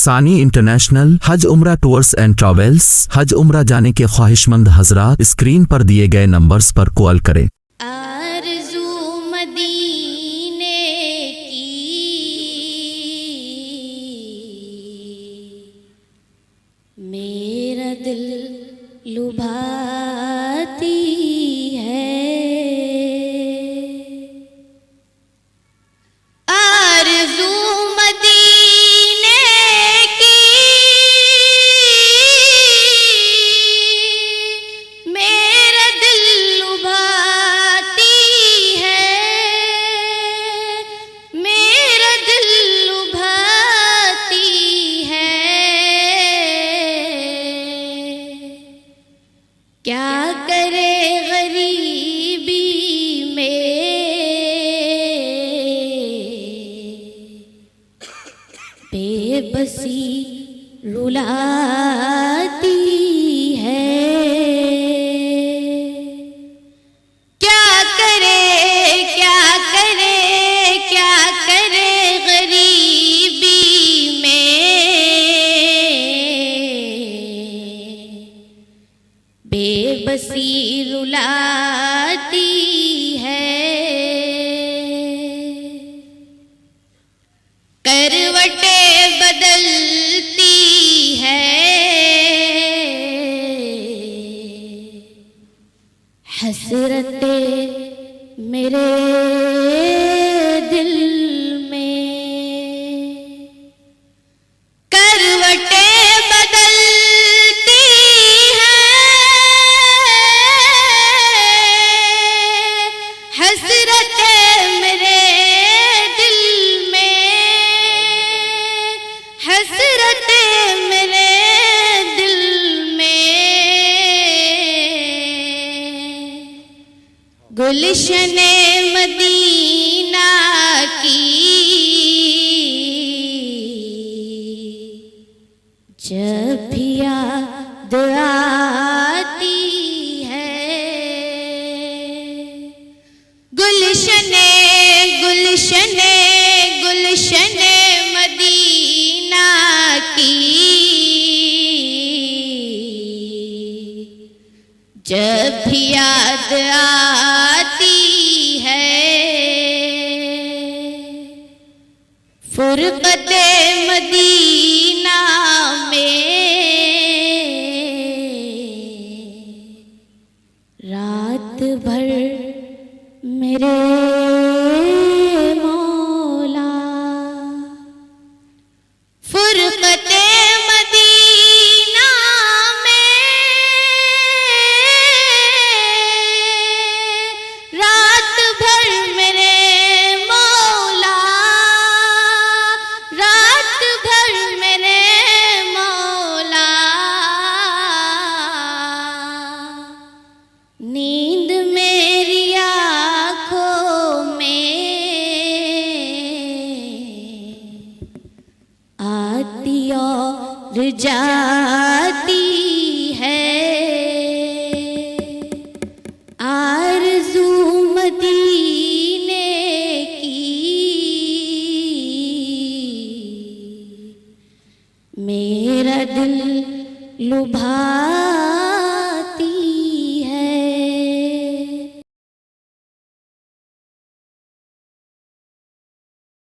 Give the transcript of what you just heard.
सानी इंटरनेशनल हज उम्रा टूर्स एंड ट्रैवल्स। हज उम्रा जाने के ख्वाहिशमंद हजरात स्क्रीन पर दिए गए नंबर्स पर कॉल करें। आरज़ू मदीने की मेरा दिल लुभाती है। आरज़ू मदीने की मेरा दिल लुभाती है। मेरा दिल लुभाती है। क्या करे गरीबी में बेबसी रुलाती है। क्या करे क्या करे क्या करे गरीबी में बेबसी रुलाती है। करवटें बदलती है। हसरतें मेरे दिल में। करवटें बदलती है। हसरतें मेरे दिल में। हसरतें मेरे दिल में। गुलशने मदीना की जब भी याद आती है। गुलशने गुलशने गुलशने मदीना की जब भी याद आती है। फुरक़ते मदीना में रात भर मेरे